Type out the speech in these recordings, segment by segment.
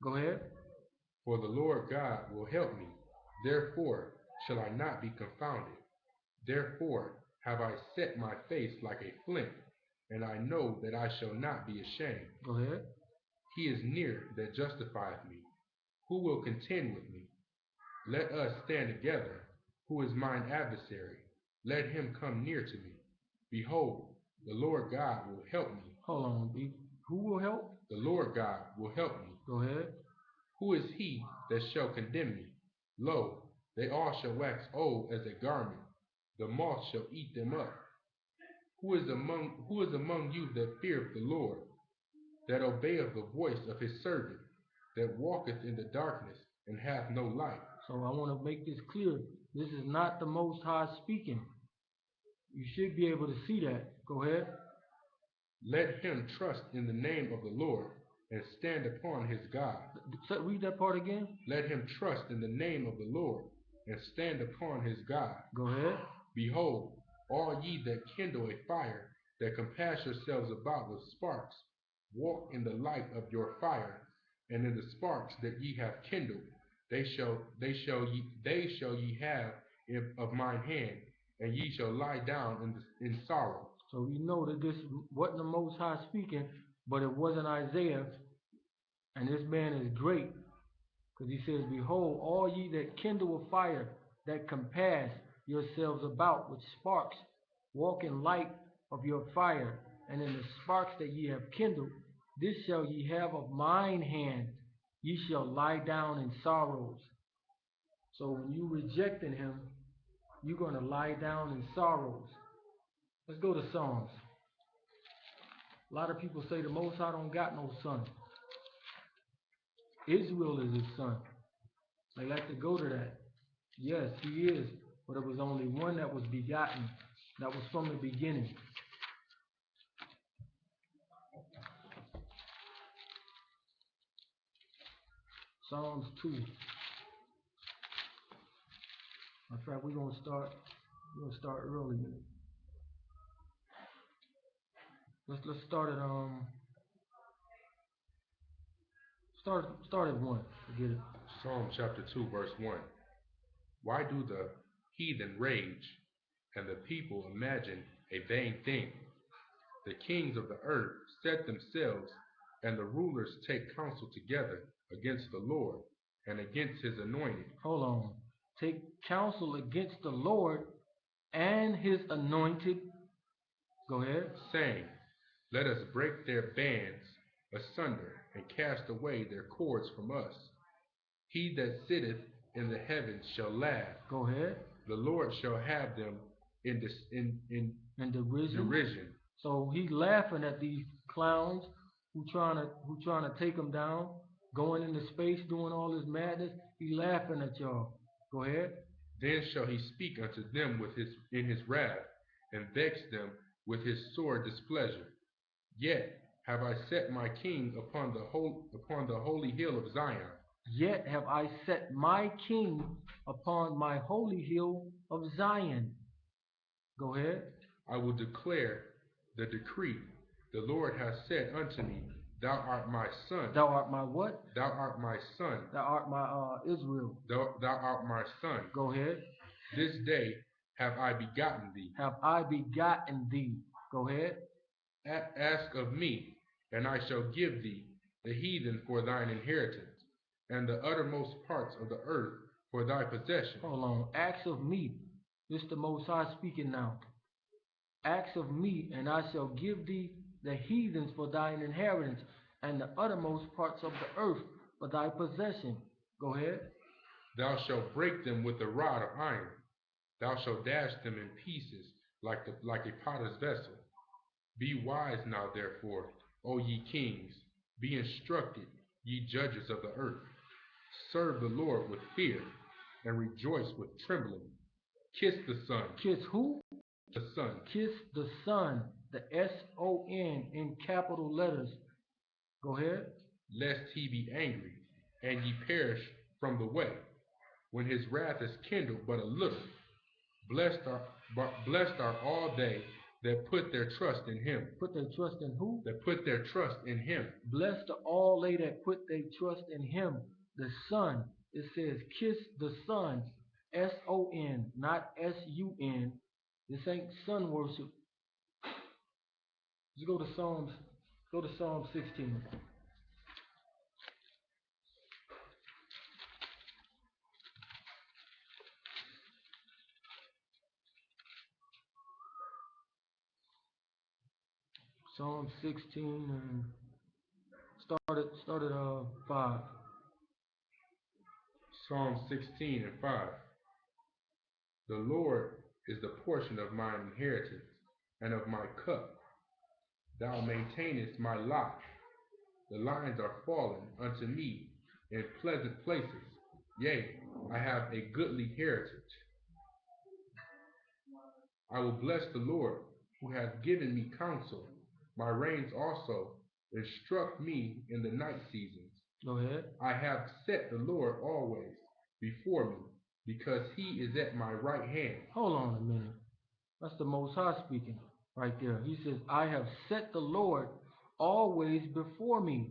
Go ahead. For the Lord God will help me. Therefore shall I not be confounded. Therefore have I set my face like a flint, and I know that I shall not be ashamed. Go ahead. He is near that justifieth me. Who will contend with me? Let us stand together. Who is mine adversary? Let him come near to me. Behold, the Lord God will help me. Hold on, B. Who will help? The Lord God will help me. Go ahead. Who is he that shall condemn me? Lo, they all shall wax old as a garment. The moth shall eat them up. Who is among you that feareth the Lord, that obeyeth the voice of his servant, that walketh in the darkness and hath no light? So I want to make this clear. This is not the Most High speaking. You should be able to see that. Go ahead. Let him trust in the name of the Lord and stand upon his God. Read that part again. Let him trust in the name of the Lord and stand upon his God. Go ahead. Behold, all ye that kindle a fire, that compass yourselves about with sparks, walk in the light of your fire, and in the sparks that ye have kindled, they shall ye have of mine hand, and ye shall lie down in sorrow. So we know that this wasn't the Most High speaking, but it wasn't Isaiah. And this man is great because he says, behold, all ye that kindle a fire, that compass yourselves about with sparks, walk in light of your fire, and in the sparks that ye have kindled, this shall ye have of mine hand. Ye shall lie down in sorrows. So when you rejecting him, you're going to lie down in sorrows. Let's go to Psalms. A lot of people say the Most High don't got no son. Israel is his son. They like to go to that. Yes, he is, but it was only one that was begotten, that was from the beginning. Psalms 2. In fact, we're gonna start early. Let's start at start at 1. Forget it. Psalm chapter 2, verse 1. Why do the heathen rage, and the people imagine a vain thing? The kings of the earth set themselves, and the rulers take counsel together against the Lord and against his anointed, Hold on. Take counsel against the Lord and his anointed. Go ahead. saying, let us break their bands asunder and cast away their cords from us. He that sitteth in the heavens shall laugh. Go ahead. The Lord shall have them in derision. derision. So he's laughing at these clowns who trying to take him down, going into space, doing all this madness. He laughing at y'all. Go ahead. Then shall he speak unto them in his wrath, and vex them with his sore displeasure. Yet have I set my king upon the holy hill of Zion. Yet have I set my king upon my holy hill of Zion. Go ahead. I will declare the decree. The Lord hath said unto me, Thou art my son. Thou art my what? Thou art my son. Thou art my Israel. Thou art my son. Go ahead. This day have I begotten thee. Have I begotten thee. Go ahead. Ask of me, and I shall give thee the heathen for thine inheritance, and the uttermost parts of the earth for thy possession. Hold on. Acts of me. This the Most High speaking now. Acts of me, and I shall give thee the heathens for thine inheritance, and the uttermost parts of the earth for thy possession. Go ahead. Thou shalt break them with a rod of iron. Thou shalt dash them in pieces like a potter's vessel. Be wise now, therefore, O ye kings. Be instructed, ye judges of the earth. Serve the Lord with fear, and rejoice with trembling. Kiss the Son. Kiss who? The Son. Kiss the Son. The S-O-N in capital letters. Go ahead. Lest he be angry, and ye perish from the way, when his wrath is kindled but a little. Blessed are all they that put their trust in him. Put their trust in who? That put their trust in him. Blessed are all they that put their trust in him. The Son, it says, kiss the Son, S-O-N, not S-U-N. This ain't sun worship. Let's go to Psalm 16. Psalm 16 and start at 5. Psalm 16 and 5. The Lord is the portion of mine inheritance and of my cup. Thou maintainest my lot. The lines are fallen unto me in pleasant places. Yea, I have a goodly heritage. I will bless the Lord, who hath given me counsel. My reins also instruct me in the night seasons. Go ahead. I have set the Lord always before me, because he is at my right hand. Hold on a minute. That's the Most High speaking right there. He says, I have set the Lord always before me,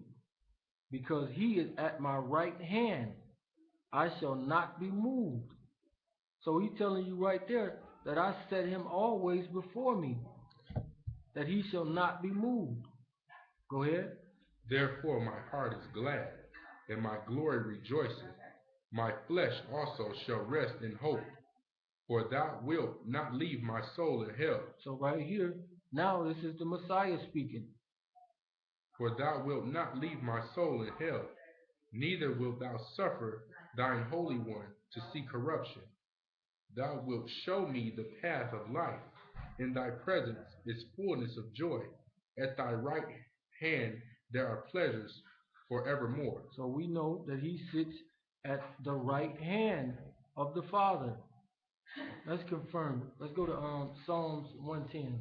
because he is at my right hand. I shall not be moved. So he's telling you right there that I set him always before me, that he shall not be moved. Go ahead. Therefore my heart is glad, and my glory rejoiceth. My flesh also shall rest in hope, for thou wilt not leave my soul in hell. So right here, now this is the Messiah speaking. For thou wilt not leave my soul in hell, neither wilt thou suffer thine Holy One to see corruption. Thou wilt show me the path of life. In thy presence is fullness of joy. At thy right hand there are pleasures forevermore. So we know that he sits at the right hand of the Father. Let's confirm it. Let's go to Psalms 110.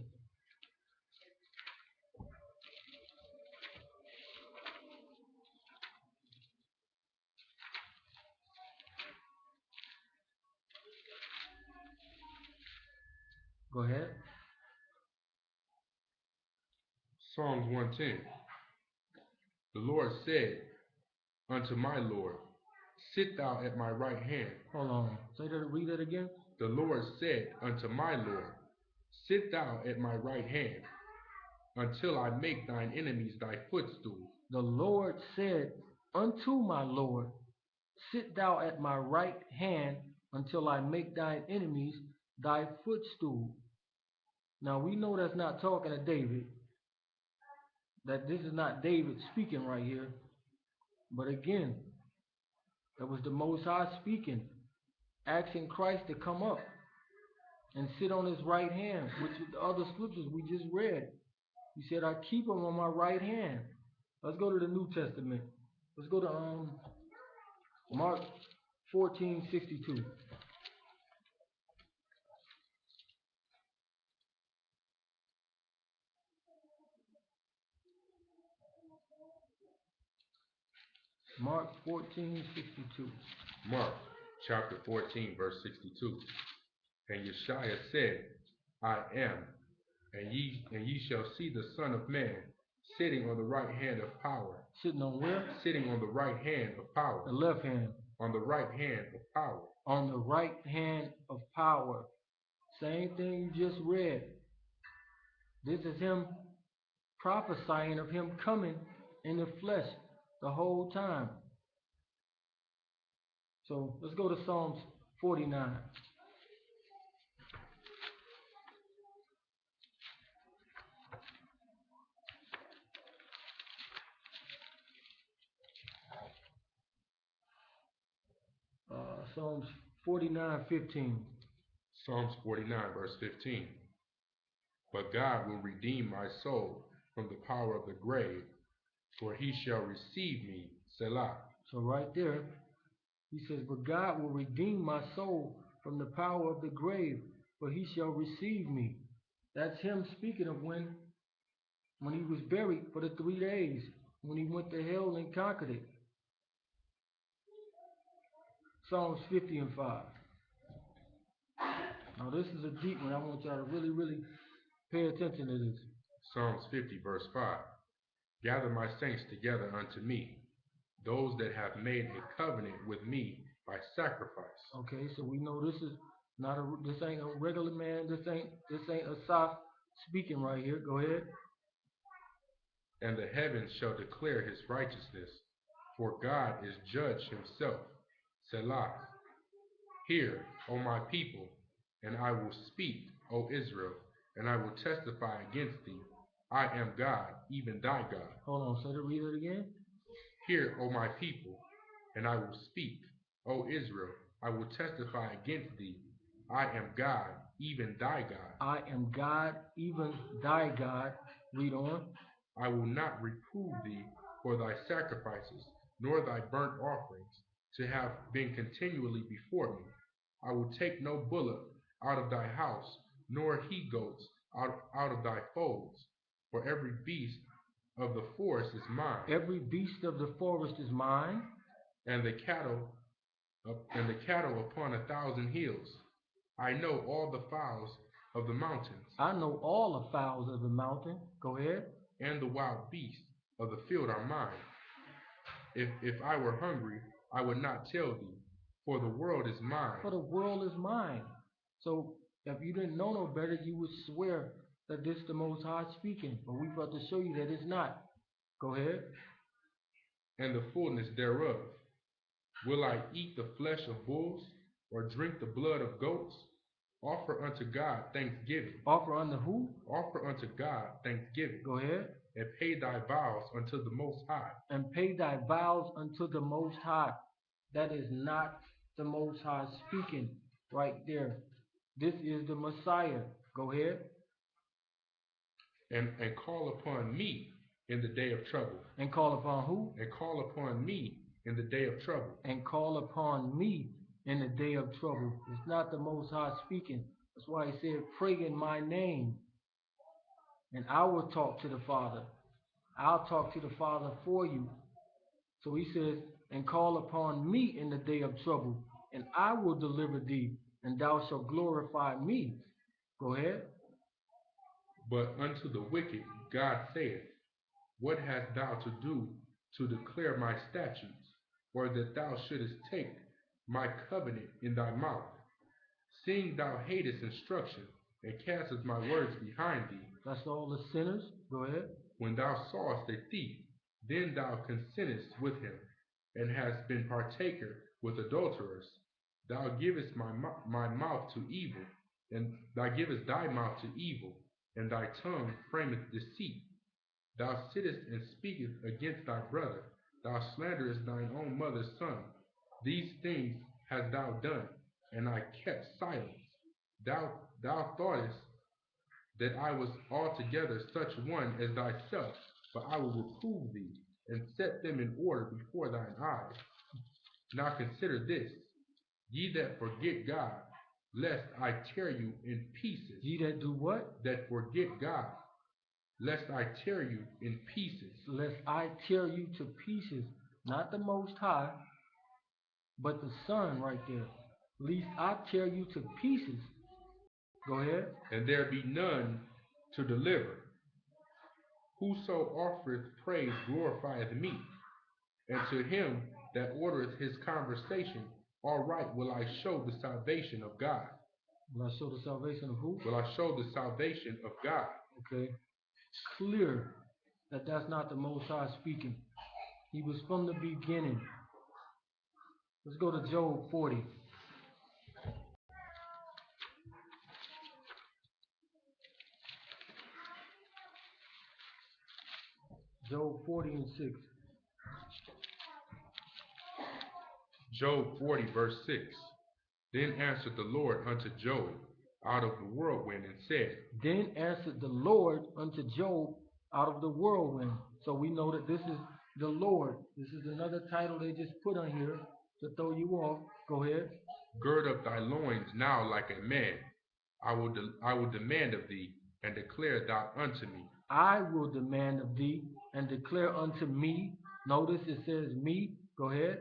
Go ahead. Psalms 110. The Lord said unto my Lord, sit thou at my right hand. Hold on. Read that again. The Lord said unto my Lord, sit thou at my right hand, until I make thine enemies thy footstool. The Lord said unto my Lord, sit thou at my right hand, until I make thine enemies thy footstool. Now we know that's not talking to David. That this is not David speaking right here. But again, that was the Most High speaking, asking Christ to come up and sit on his right hand, which is the other scriptures we just read. He said, I keep him on my right hand. Let's go to the New Testament. Let's go to Mark 14:62. Mark 14:62. Mark chapter 14, verse 62. And Yeshua said, I am, and ye shall see the Son of Man sitting on the right hand of power. Sitting on where? Sitting on the right hand of power. The left hand. On the right hand of power. On the right hand of power. Same thing you just read. This is him prophesying of him coming in the flesh the whole time. So let's go to Psalms 49. Psalms 49:15. Psalms 49, verse 15. But God will redeem my soul from the power of the grave, for he shall receive me, Selah. So right there, he says, but God will redeem my soul from the power of the grave, for he shall receive me. That's him speaking of when he was buried for the 3 days, when he went to hell and conquered it. Psalms 50 and 5. Now this is a deep one. I want y'all to really, really Pay attention to this. Psalms 50 verse 5. Gather my saints together unto me, those that have made a covenant with me by sacrifice. Okay, so we know this is not this ain't a regular man. This ain't Asaph speaking right here. Go ahead. And the heavens shall declare his righteousness, for God is judge himself. Selah. Hear, O my people, and I will speak, O Israel, and I will testify against thee. I am God, even thy God. Hold on, so to read it again. Hear, O my people, and I will speak, O Israel, I will testify against thee. I am God, even thy God. I am God, even thy God. Read on. I will not reprove thee for thy sacrifices, nor thy burnt offerings, to have been continually before me. I will take no bullock out of thy house, nor he goats out of thy folds. For every beast of the forest is mine. Every beast of the forest is mine. And the cattle upon 1,000 hills. I know all the fowls of the mountains. I know all the fowls of the mountain. Go ahead. And the wild beasts of the field are mine. If I were hungry, I would not tell thee, for the world is mine. For the world is mine. So if you didn't know no better, you would swear that this is the Most High speaking. But we've got to show you that it's not. Go ahead. And the fullness thereof. Will I eat the flesh of bulls, or drink the blood of goats? Offer unto God thanksgiving. Offer unto who? Offer unto God thanksgiving. Go ahead. And pay thy vows unto the Most High. And pay thy vows unto the Most High. That is not the Most High speaking right there. This is the Messiah. Go ahead. And call upon me in the day of trouble. And call upon who? And call upon me in the day of trouble. And call upon me in the day of trouble. It's not the Most High speaking. That's why he said, pray in my name. And I will talk to the Father. I'll talk to the Father for you. So he says, and call upon me in the day of trouble, and I will deliver thee, and thou shalt glorify me. Go ahead. But unto the wicked God saith, what hast thou to do to declare my statutes, or that thou shouldest take my covenant in thy mouth? Seeing thou hatest instruction, and castest my words behind thee. That's all the sinners. Go ahead. When thou sawest a thief, then thou consentest with him, and hast been partaker with adulterers. Thou givest my mouth to evil, and thou givest thy mouth to evil, and thy tongue frameth deceit. Thou sittest and speakest against thy brother. Thou slanderest thine own mother's son. These things hast thou done, and I kept silence. Thou thoughtest that I was altogether such one as thyself, but I will reprove thee, and set them in order before thine eyes. Now consider this, ye that forget God, lest I tear you in pieces. Ye that do what? That forget God, lest I tear you in pieces. Lest I tear you to pieces. Not the Most High, but the Son right there. Lest I tear you to pieces. Go ahead. And there be none to deliver. Whoso offereth praise glorifieth me. And to him that ordereth his conversation, all right will I show the salvation of God. Will I show the salvation of who? Will I show the salvation of God. Okay. Clear that that's not the Most High speaking. He was from the beginning. Let's go to Job 40. Job 40 and 6. Job 40 verse 6. Then answered the Lord unto Job out of the whirlwind and said. Then answered the Lord unto Job out of the whirlwind. So we know that this is the Lord. This is another title they just put on here to throw you off. Go ahead. Gird up thy loins now like a man. I will demand of thee, and declare thou unto me. I will demand of thee, and declare unto me. Notice it says me. Go ahead.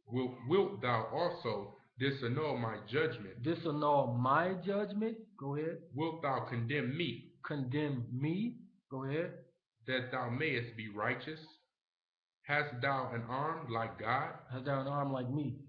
Wilt thou also disannul my judgment? Disannul my judgment? Go ahead. Wilt thou condemn me? condemn me? Go ahead. that thou mayest be righteous? Hast thou an arm like God? Hast thou an arm like me?